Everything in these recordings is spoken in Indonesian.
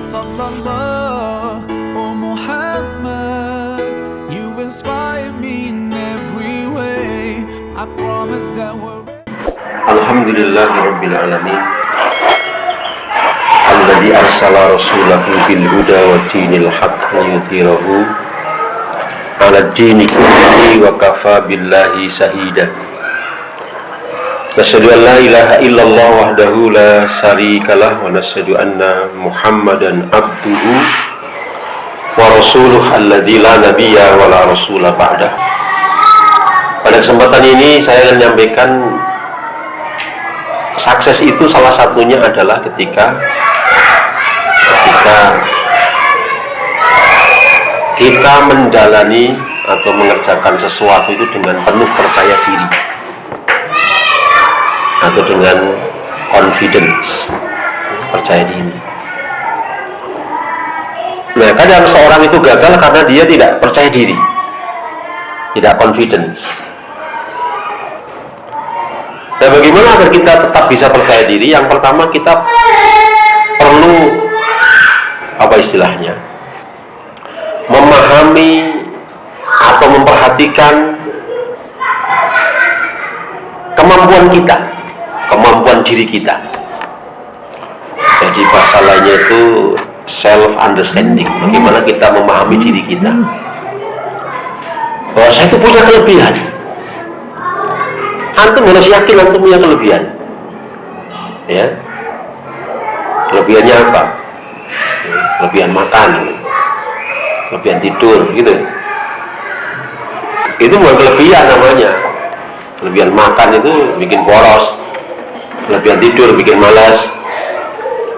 Sallallahu, oh Muhammad, you inspire me in every way. I promise that we're Alhamdulillahi Rabbil Alamin alladzi arsala rasulahu bil huda wa dinil haqq liyudhhirahu 'ala dini kullihi wa kafa billahi shahida. Nasyhadu an la ilaha illallah wahdahu la syarikalah wa nasyhadu anna Muhammadan abduhu wa rasuluh alladzi la nabiyya wa la rasula ba'dah. Pada kesempatan ini saya akan menyampaikan sukses itu salah satunya adalah ketika kita menjalani atau mengerjakan sesuatu itu dengan penuh percaya diri atau dengan confidence, percaya diri. Nah, kadang seorang itu gagal karena dia tidak percaya diri, tidak confidence. Nah, bagaimana agar kita tetap bisa percaya diri? Yang pertama, kita perlu apa istilahnya? Memahami atau memperhatikan kemampuan kita, kemampuan diri kita. Jadi bahasa lainnya itu self understanding. Bagaimana kita memahami diri kita? Bahwa saya itu punya kelebihan. Antum harus yakin antum punya kelebihan. Ya. Kelebihannya apa? Kelebihan makan, kelebihan tidur, gitu. Itu bukan kelebihan namanya. Kelebihan makan itu bikin boros, kelebihan tidur bikin malas,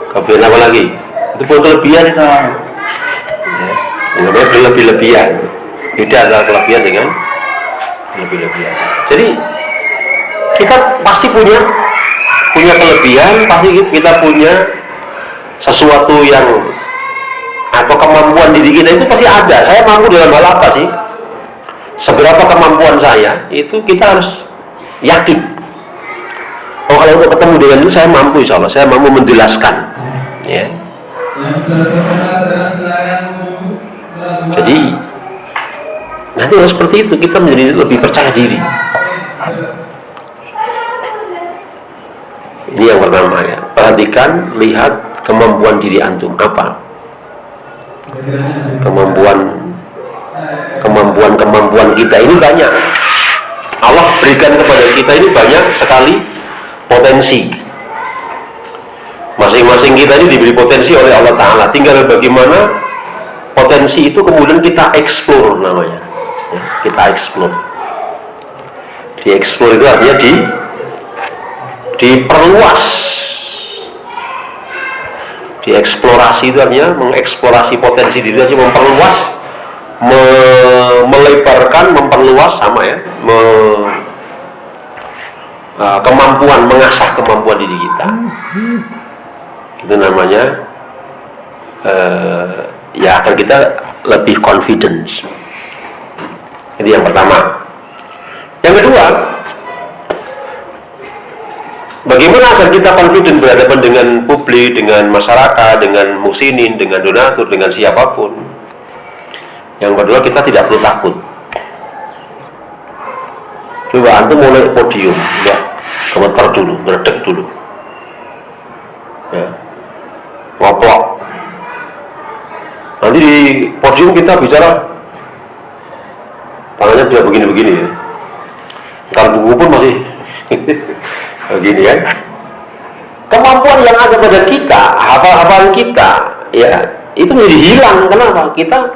kelebihan apa lagi? Itu bukan kelebihan itu. Ya. Namanya berlebih-lebihan. Beda antara kelebihan dengan lebih-lebihan. Jadi kita pasti punya kelebihan, pasti kita punya sesuatu yang atau kemampuan diri kita itu pasti ada. Saya mampu dalam hal apa sih? Seberapa kemampuan saya itu kita harus yakin. Oh, kalau untuk ketemu dengan itu saya mampu, insya Allah saya mampu menjelaskan. Ya. Jadi nanti harus seperti itu, kita menjadi lebih percaya diri. Ini yang pertama ya. Perhatikan, lihat kemampuan diri antum apa. Kemampuan kita ini banyak. Allah berikan kepada kita ini banyak sekali potensi. Masing-masing kita ini diberi potensi oleh Allah Ta'ala. Tinggal bagaimana potensi itu kemudian kita explore namanya. Ya, kita explore. Di explore itu artinya diperluas. Dieksplorasi itu artinya mengeksplorasi potensi diri, artinya memperluas, melebarkan, memperluas sama ya, kemampuan, mengasah kemampuan diri kita. Itu namanya ya agar kita lebih confidence. Itu yang pertama. Yang kedua, bagaimana agar kita confident berhadapan dengan publik, dengan masyarakat, dengan musinin, dengan donatur, dengan siapapun. Yang kedua, kita tidak perlu takut. Coba antum mulai podium, ya, gemeter dulu, meredek dulu, ya, ngoplok. Nanti di podium kita bicara, tangannya tidak begini-begini ya. Kan buku pun masih begini kan. Kemampuan yang ada pada kita, hafal-hafalan kita, ya itu menjadi hilang. Kenapa? Kita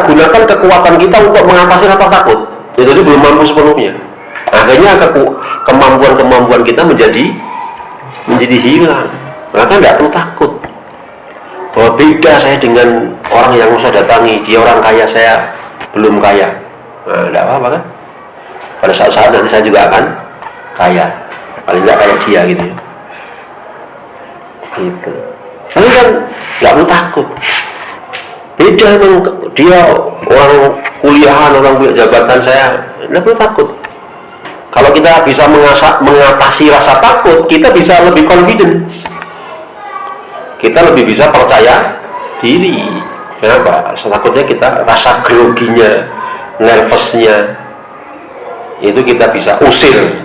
gunakan kekuatan kita untuk mengatasi rasa takut. Itu belum mampu sepenuhnya. Akhirnya kemampuan kita menjadi hilang. Maka tidak perlu takut. Bahwa beda saya dengan orang yang saya datangi, dia orang kaya, saya belum kaya. Nah, tidak apa-apa kan? Pada saat nanti saya juga akan kaya. Paling tidak kayak dia gitu ya. Gitu. Tapi kan nggak perlu takut. Beda memang dia orang kuliahan, orang punya jabatan, saya nggak perlu takut. Kalau kita bisa mengatasi rasa takut, kita bisa lebih confident. kita lebih bisa percaya diri. Kenapa? Takutnya kita rasa groginya, nervousnya itu kita bisa usir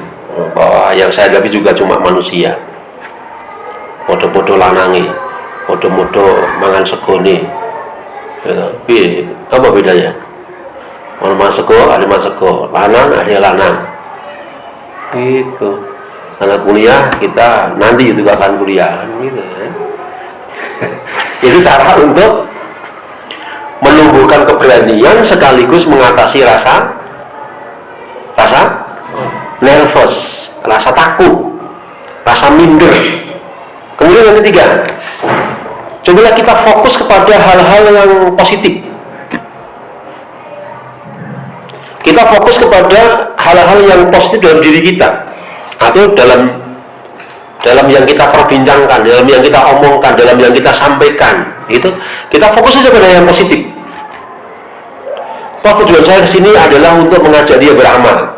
bahwa yang saya hadapi juga cuma manusia. Podo-podo lanangi, podo-podo mangan segone. Apa bedanya? Orang mangan sego, ada mangan sego, lanang ada lanang. Gitu. Karena kuliah kita nanti juga akan kuliah, gitu ya. Itu cara untuk menumbuhkan keberanian sekaligus mengatasi rasa nervous, rasa takut, rasa minder. Kemudian yang ketiga, cobalah kita fokus kepada hal-hal yang positif. Kita fokus kepada hal-hal yang positif dalam diri kita, atau dalam yang kita perbincangkan, dalam yang kita omongkan, dalam yang kita sampaikan. Itu kita fokus saja pada yang positif. Tujuan saya ke sini adalah untuk mengajak dia beramal.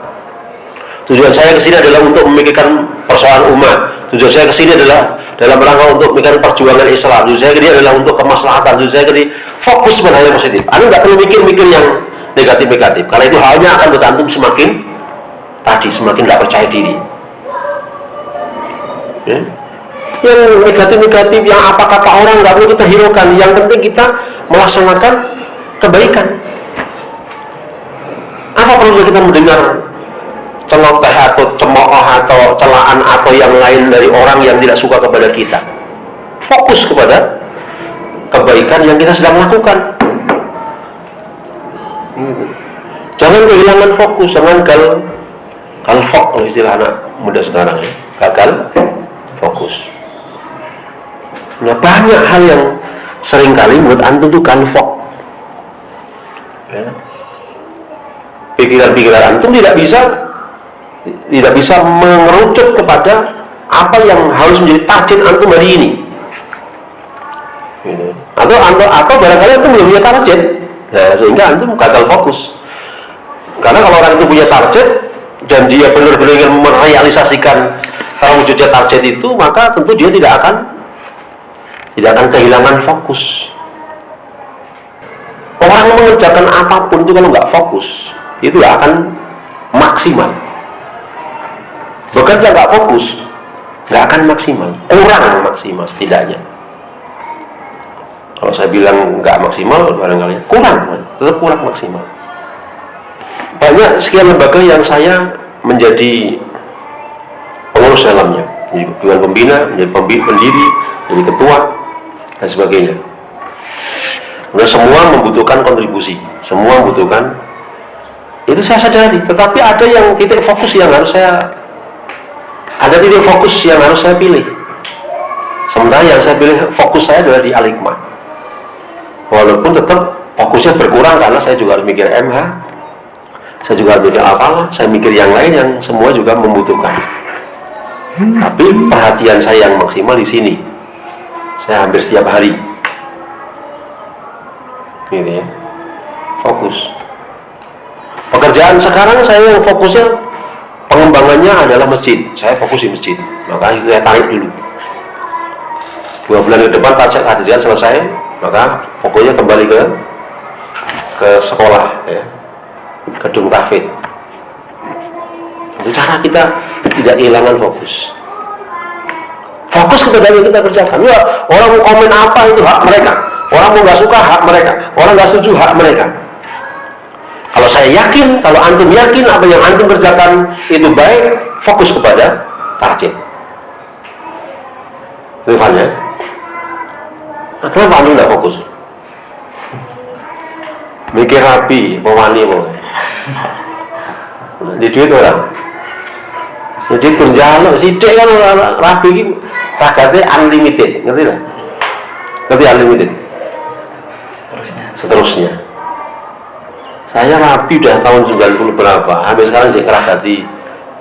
Tujuan saya ke sini adalah untuk memikirkan persoalan umat. Tujuan saya ke sini adalah dalam rangka untuk memikirkan perjuangan Islam. Tujuan saya ke sini adalah untuk kemaslahatan. Tujuan saya ke sini fokus pada yang positif. Anda nggak perlu mikir-mikir yang negatif-negatif. Karena itu halnya akan bergantung semakin nggak percaya diri. Ya. Yang negatif-negatif, yang apa kata orang nggak perlu kita hiraukan. Yang penting kita melaksanakan kebaikan. Apa perlu kita mendengar celoteh atau cemooh atau celaan atau yang lain dari orang yang tidak suka kepada kita? Fokus kepada kebaikan yang kita sedang lakukan. Jangan kehilangan fokus, jangan galfok kalau istilah anak muda sekarang ya. Gagal fokus. Nah, banyak hal yang seringkali membuat antum tuh galfok. Ya. Pikiran-pikiran antum tidak bisa mengerucut kepada apa yang harus menjadi target antum hari ini. Gitu. Atau barangkali antum belum punya target, nah, sehingga antum gagal fokus. Karena kalau orang itu punya target dan dia benar-benar ingin merealisasikan terwujudnya target itu, maka tentu dia tidak akan kehilangan fokus. Orang mengerjakan apapun itu kalau nggak fokus, itu nggak akan maksimal. Bekerja nggak fokus, nggak akan maksimal, kurang maksimal setidaknya. Kalau saya bilang nggak maksimal, barangkali tetap kurang maksimal. Banyak sekian lembaga yang saya menjadi pengurus dalamnya, menjadi dewan pembina, menjadi pendiri, menjadi ketua dan sebagainya. Nah, semua membutuhkan kontribusi, semua membutuhkan. Itu saya sadari, tetapi ada yang titik fokus yang harus saya pilih. Sementara yang saya pilih fokus saya adalah di Al-Hikmah. Walaupun tetap fokusnya berkurang karena saya juga harus mikir MH, saya juga harus mikir Al-Falah, saya mikir yang lain yang semua juga membutuhkan. Tapi perhatian saya yang maksimal di sini. Saya hampir setiap hari. Gitu ya. Fokus. Pekerjaan sekarang saya yang fokusnya pengembangannya adalah masjid. Saya fokus di masjid. Maka itu saya tarik dulu. 2 bulan ke depan kajian selesai, maka fokusnya kembali ke sekolah ya. Gedung tahfidz. Itu cara kita tidak kehilangan fokus. Fokus kepada yang kita kerjakan. Ya, orang mau komen apa itu hak mereka. Orang mau nggak suka hak mereka. Orang nggak setuju hak mereka. Kalau saya yakin, kalau antum yakin apa yang antum kerjakan itu baik, fokus kepada target. Itu ya. Nah, kenapa antum nggak fokus? Mikir rapi, pewani mau. Di duit orang. Jadi kerjaan sidik kan rapi ini targetnya unlimited, ngerti tak? Ngerti unlimited? Seterusnya. Saya rapi udah tahun 90 berapa, sampai sekarang saya keragati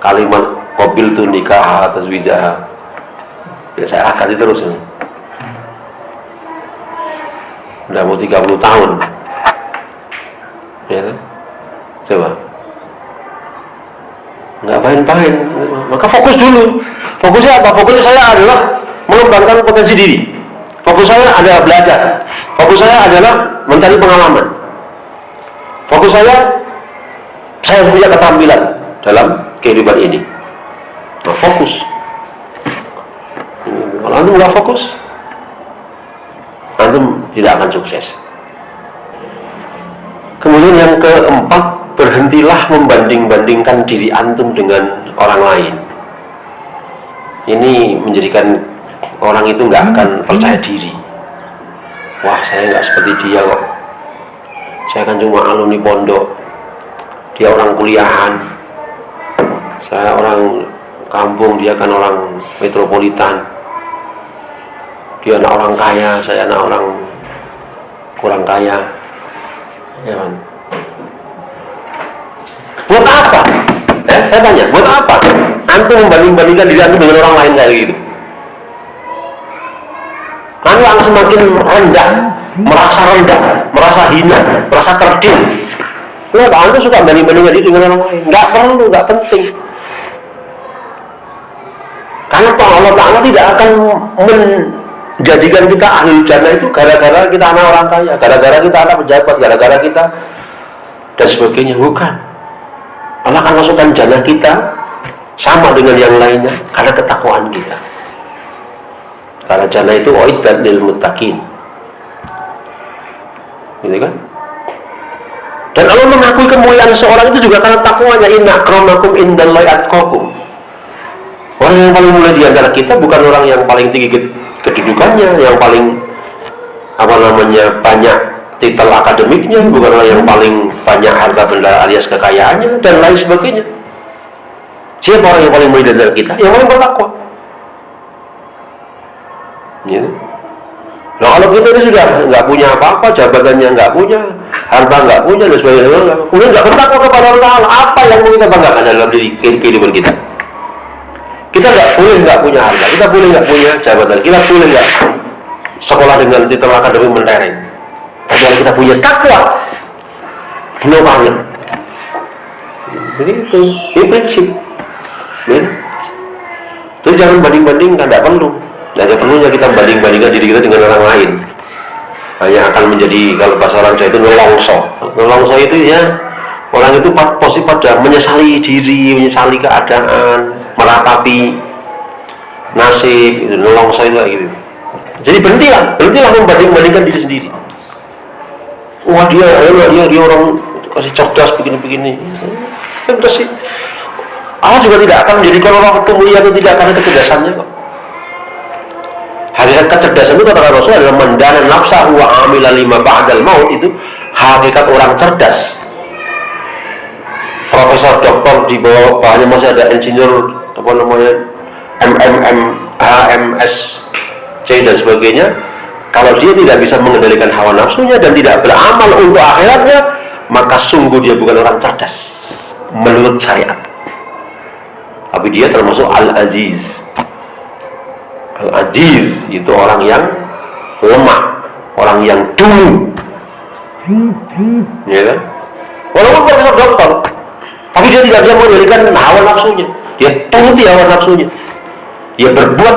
kalimat qabil tu nikah atas wijah. Ya, saya ragati terus ini. Udah mau 30 tahun. Ya kan? Coba. Nggak pahin-pahin, maka fokus dulu. Fokusnya apa? Fokusnya saya adalah mengembangkan potensi diri. Fokus saya adalah belajar. Fokus saya adalah mencari pengalaman. Fokus saya punya keterampilan dalam kehidupan ini. Nah, fokus. Kalau antum nggak fokus, antum tidak akan sukses. Kemudian yang keempat, berhentilah membanding-bandingkan diri antum dengan orang lain. Ini menjadikan orang itu nggak akan percaya diri. Wah, saya nggak seperti dia kok. Saya kan cuma alumni pondok, dia orang kuliahan, saya orang kampung, dia kan orang metropolitan. Dia anak orang kaya, saya anak orang kurang kaya. Ya kan? Buat apa? Saya tanya, buat apa? Antum membanding-bandingkan diri antum dengan orang lain kayak gitu. Antum akan semakin rendah, merasa hina, merasa kerdil. Kenapa antum suka banding-bandingkan diri dengan orang lain? Nggak perlu, nggak penting. Karena Allah Ta'ala tidak akan menjadikan kita ahli jannah itu gara-gara kita anak orang kaya, gara-gara kita anak pejabat, gara-gara kita dan sebagainya. Bukan. Allah akan masukkan jannah kita sama dengan yang lainnya karena ketakwaan kita. Karena jannah itu uiddat lil muttaqin. Gitu kan? Dan Allah mengakui kemuliaan seorang itu juga karena takwanya. Inna akramakum indallahi atqakum. Orang yang paling mulia di antara kita bukan orang yang paling tinggi kedudukannya, yang paling banyak titel akademiknya, bukan orang yang paling banyak harta benda alias kekayaannya dan lain sebagainya. Siapa orang yang paling mulia di antara kita? Yang paling bertakwa. Gitu. Nah, kalau kita ini sudah nggak punya apa-apa, jabatannya nggak punya, harta nggak punya dan sebagainya, kemudian nggak bertakwa kepada Allah, apa yang mau kita banggakan dalam diri kehidupan kita? Kita nggak punya harta, kita boleh nggak punya jabatan, kita boleh nggak sekolah dengan titel akademik mentereng. Tapi kalau kita punya takwa, no banget. Jadi ini prinsip. Jadi jangan banding-bandingkan, tidak perlu. Tidak ada perlunya kita banding-bandingkan diri kita dengan orang lain. Hanya akan menjadi, kalau bahasa orang Jawa itu nolongso. Nolongso itu ya, orang itu posisi pada menyesali diri, menyesali keadaan, meratapi nasib, nolongso itu kayak gitu. Jadi berhentilah membanding-bandingkan diri sendiri. Wah dia orang kasih cerdas begini-begini. Cerdas sih. Allah juga tidak akan menjadikan orang itu mulia atau tidak karena kecerdasannya kok. Hakikat kecerdasan itu kata Rasul adalah mendana nafsahu wa amila lima ba'dal maut. Itu hakikat orang cerdas. Profesor doktor di bawahnya masih ada insinyur MMM, HMS, C dan sebagainya. Kalau dia tidak bisa mengendalikan hawa nafsunya dan tidak beramal untuk akhiratnya, maka sungguh dia bukan orang cerdas menurut syariat. Tapi dia termasuk Al-Aziz. Al-Aziz itu orang yang lemah, orang yang dulu, ya kan? Walaupun profesor doktor, tapi dia tidak bisa mengendalikan hawa nafsunya. Dia turuti hawa nafsunya. Dia berbuat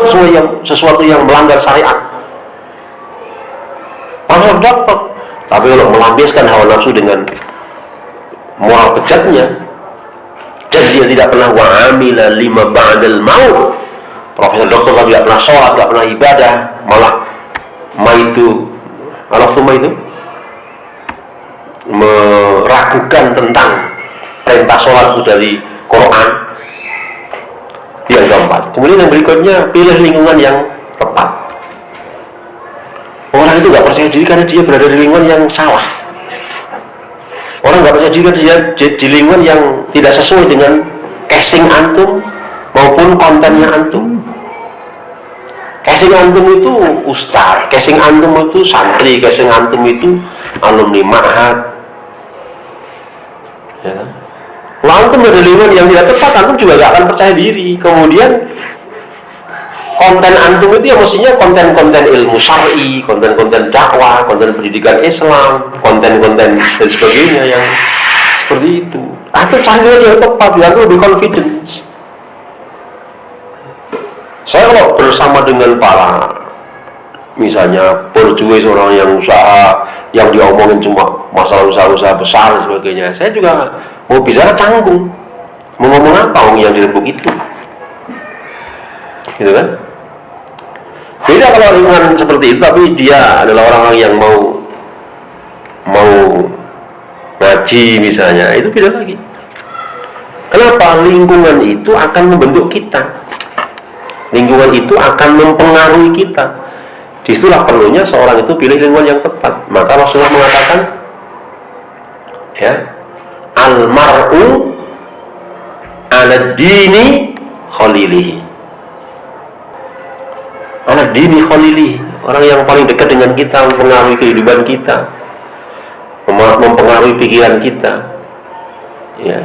sesuatu yang melanggar syariat. Profesor doktor, tapi kalau melampiaskan hawa nafsu dengan moral bejatnya, dan dia tidak pernah wa'amila lima ba'dal maut. Profesor doktor kan tidak pernah sholat, tidak pernah ibadah, malah meragukan tentang perintah sholat itu dari Quran. Yang keempat. Kemudian yang berikutnya, pilih lingkungan yang tepat. Orang itu nggak percaya diri karena dia berada di lingkungan yang salah. Orang nggak percaya diri karena dia di lingkungan yang tidak sesuai dengan casing antum maupun kontennya antum. Casing antum itu ustaz, casing antum itu santri, casing antum itu alumni ma'had. Ya. Kalau antum ada lingkungan yang tidak tepat, antum juga nggak akan percaya diri. Kemudian konten antum itu ya mestinya konten-konten ilmu syar'i, konten-konten dakwah, konten pendidikan Islam, konten-konten dan sebagainya yang seperti itu. Antum cari yang tepat, antum lebih confidence. Saya kalau bersama dengan para misalnya berjuis orang yang usaha, yang diomongin cuma masalah usaha-usaha besar dan sebagainya, saya juga mau bicara canggung, mau ngomong apa orang yang dirembuk itu, gitu kan? Beda kalau lingkungan seperti itu, tapi dia adalah orang-orang yang mau ngaji misalnya, itu beda lagi. Kenapa? Lingkungan itu akan membentuk kita, lingkungan itu akan mempengaruhi kita. Disitulah perlunya seorang itu pilih lingkungan yang tepat. Maka Rasulullah mengatakan, ya, al-mar'u ala dini khalilihi. Ala dini khalilihi, orang yang paling dekat dengan kita, mempengaruhi kehidupan kita, mempengaruhi pikiran kita. Ya.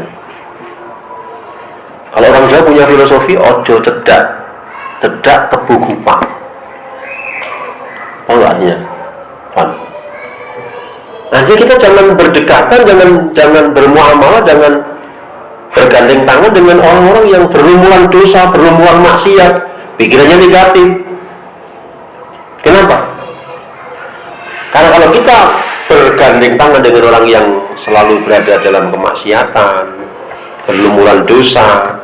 Kalau orang Jawa punya filosofi ojo cedak tebu gupak. Tahu nggak artinya? Artinya kita jangan berdekatan, jangan bermuamalah, jangan bergandeng tangan dengan orang-orang yang berlumuran dosa, berlumuran maksiat, pikirannya negatif. Kenapa? Karena kalau kita bergandeng tangan dengan orang yang selalu berada dalam kemaksiatan, berlumuran dosa,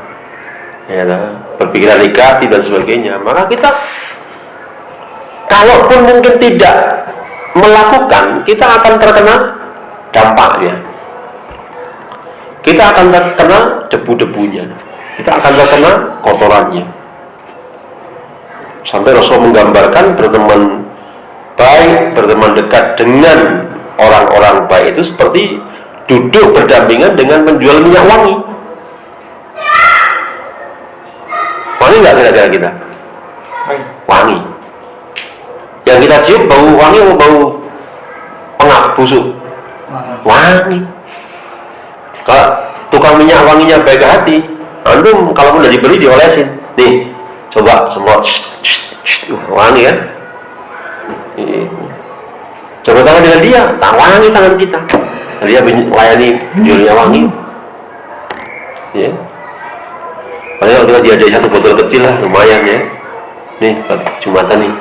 ya, berpikiran negatif dan sebagainya, maka kita kalaupun mungkin tidak melakukan, kita akan terkena dampaknya. Kita akan terkena debu-debunya, kita akan terkena kotorannya. Sampai Rasul menggambarkan berteman baik, berteman dekat dengan orang-orang baik itu seperti duduk berdampingan dengan penjual minyak wangi. Wangi nggak kira-kira kita? Wangi. Yang kita cium bau wangi atau bau pengap busuk? Wangi. Kalau tukang minyak wanginya baik hati, antum kalau udah dibeli diolesin, nih coba semprot, wangi kan? Coba tangan dengan dia, tak wangi tangan kita. Dia melayani jualnya wangi. Ya. Paling kalau kita ada satu botol kecil lah, lumayan ya. Nih, Jumatan nih.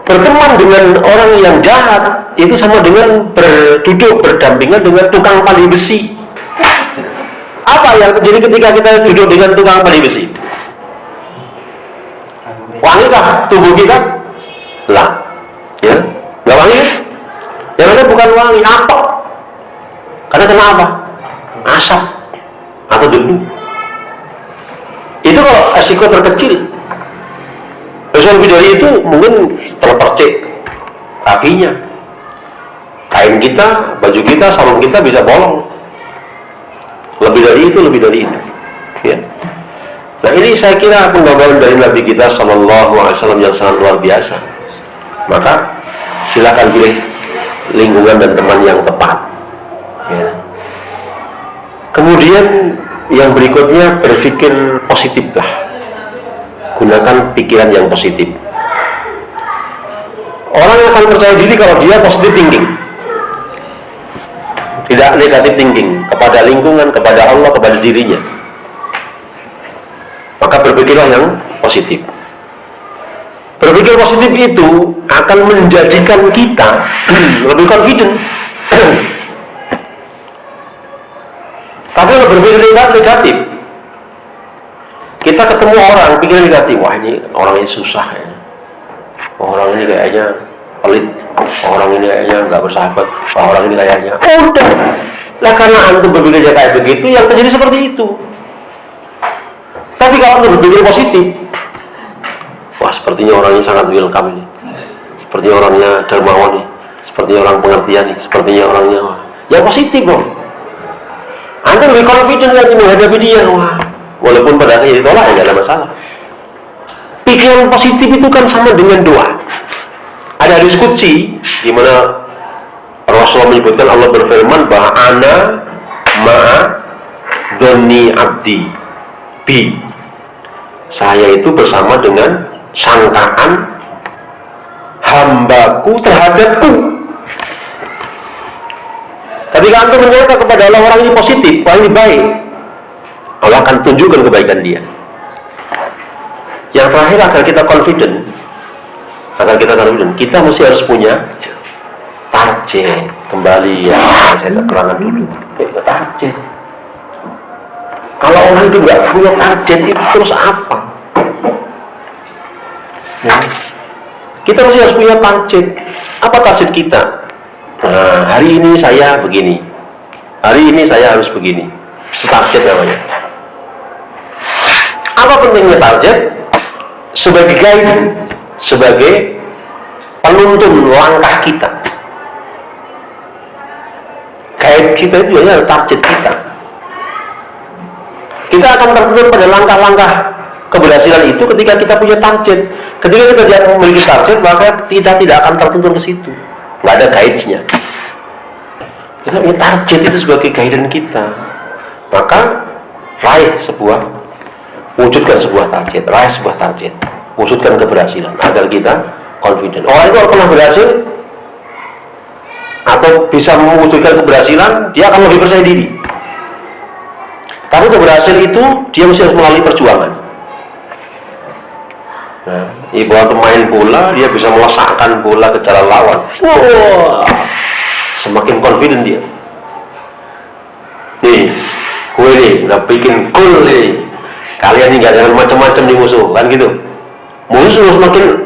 Berteman dengan orang yang jahat itu sama dengan duduk berdampingan dengan tukang pali besi. Apa yang terjadi ketika kita duduk dengan tukang pali besi? Wangi kah tubuh kita? Lah, ya, nggak wangi? Yang ada bukan wangi, apa? Karena kenapa? Asap atau debu. Itu kalau resiko terkecil. Terus lebih dari itu mungkin terpercik kakinya, kain kita, baju kita, sarung kita bisa bolong. Lebih dari itu. Ya. Nah, ini saya kira penggambaran dari Nabi kita Sallallahu Alaihi Wasallam yang sangat luar biasa. Maka silakan pilih lingkungan dan teman yang tepat. Ya. Kemudian yang berikutnya, berpikir positif lah. Gunakan pikiran yang positif. Orang akan percaya diri kalau dia positive thinking, tidak negatif thinking kepada lingkungan, kepada Allah, kepada dirinya. Maka berpikirlah yang positif. Berpikir positif itu akan menjadikan kita lebih confident. Tapi kalau berpikir negatif, kita ketemu orang pikir negatif, wah ini orang ini susah ya, orang ini kayaknya pelit, orang ini kayaknya nggak bersahabat, orang ini kayaknya udah lah, karena antum berpikirnya kayak begitu, yang terjadi seperti itu. Tapi kalau antum berpikir positif, wah sepertinya orangnya sangat welcome ini, sepertinya orangnya dermawan nih, sepertinya orang pengertian nih, sepertinya orangnya wah, yang positif dong. Antum lebih confident lagi menghadapi dia, wah. Walaupun pada akhirnya ditolak ya tidak ada masalah. Pikiran positif itu kan sama dengan doa. Ada hadis qudsi di mana Rasulullah menyebutkan, Allah berfirman bahwa ana ma'a dzanni abdi bi. Saya itu bersama dengan sangkaan hambaku terhadapku. Ketika antum menyangka kepada Allah orang ini positif, orang ini baik, Allah akan tunjukkan kebaikan dia. Yang terakhir, agar kita confident, kita mesti harus punya target. Kembali ya, saya terangkan dulu. Target. Kalau orang itu nggak punya target, itu terus apa? Ya. Kita mesti harus punya target. Apa target kita? Nah, hari ini saya begini. Hari ini saya harus begini. Itu target namanya. Apa pentingnya target? Sebagai guide, sebagai penuntun langkah kita. Guide kita itu adalah target kita. Kita akan tertuntun pada langkah-langkah keberhasilan itu ketika kita punya target. Ketika kita tidak memiliki target, maka kita tidak akan tertuntun ke situ. Nggak ada guide-nya. Kita punya target itu sebagai guidance kita. Maka wujudkan sebuah target, raih sebuah target, wujudkan keberhasilan agar kita confident. Orang itu kalau pernah berhasil atau bisa mewujudkan keberhasilan, dia akan lebih percaya diri. Tapi keberhasilan itu dia mesti harus melalui perjuangan. Nah, ibarat pemain bola, dia bisa melesakkan bola ke jalan lawan. Wah, semakin confident dia. Nih, gue nih udah bikin gol nih. Kalian nih gak jangan macam-macam di musuh, kan gitu. Musuh semakin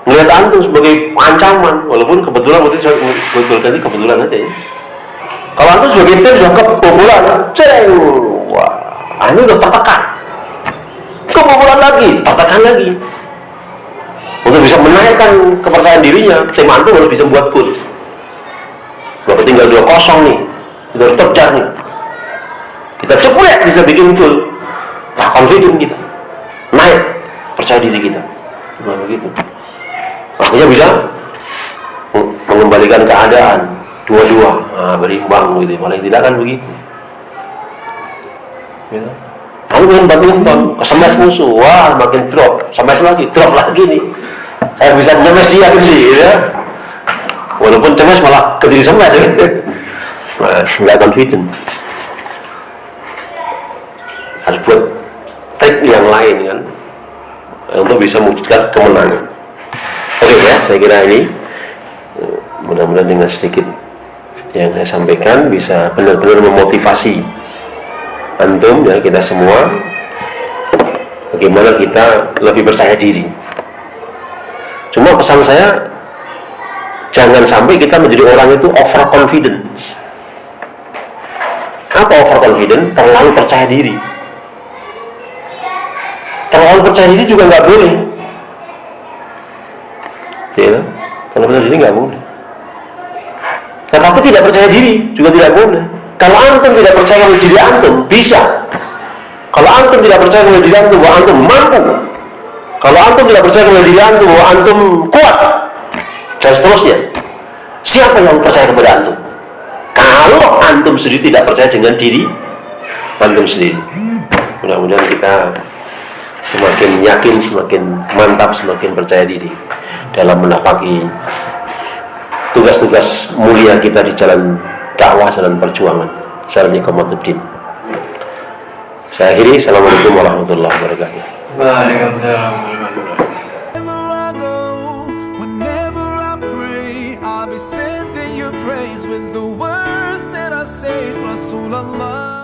melihat antum sebagai ancaman, walaupun kebetulan kebetulan aja ya. Kalau antum sebagai tim sudah kebobolan, ceng, wah, ini udah tertekan. Kebobolan lagi, tertekan lagi. Untuk bisa menaikkan kepercayaan dirinya, tim antum harus bisa membuat gol. Berapa tinggal 2-0 nih, kita harus terjar nih. Kita cepat bisa bikin gol. Nah, confident kita, naik percaya diri kita. Nah, begitu. Makanya bisa mengembalikan keadaan 2-2, berimbang gitu. Paling tidak kan begitu. Ya. Lalu main badminton, kesemes musuh, wah makin drop lagi nih. Saya bisa nyemes dia gitu ya. Walaupun cemas malah ke diri semes ya. Nah, nggak confident. Harus buat trik yang lain kan untuk bisa mewujudkan kemenangan. Oke ya, saya kira ini mudah-mudahan dengan sedikit yang saya sampaikan bisa benar-benar memotivasi antum ya, kita semua, bagaimana kita lebih percaya diri. Cuma pesan saya, jangan sampai kita menjadi orang itu overconfidence. Apa overconfidence? Terlalu percaya diri. Terlalu percaya diri juga nggak boleh, ya. Terlalu percaya diri nggak boleh. Tetapi tidak percaya diri juga tidak boleh. Kalau antum tidak percaya pada diri antum, bisa. Kalau antum tidak percaya pada diri antum bahwa antum mampu, kalau antum tidak percaya pada diri antum bahwa antum kuat, dan seterusnya, siapa yang percaya kepada antum? Kalau antum sendiri tidak percaya dengan diri antum sendiri. Mudah-mudahan kita semakin yakin, semakin mantap, semakin percaya diri dalam menapaki tugas-tugas mulia kita di jalan dakwah dan perjuangan, jalan iqamatuddin. Saya akhiri. Assalamualaikum warahmatullahi wabarakatuh. Waalaikumsalam warahmatullahi wabarakatuh. Whenever I pray, I'll be sending your praise with the words that I say, Rasulullah.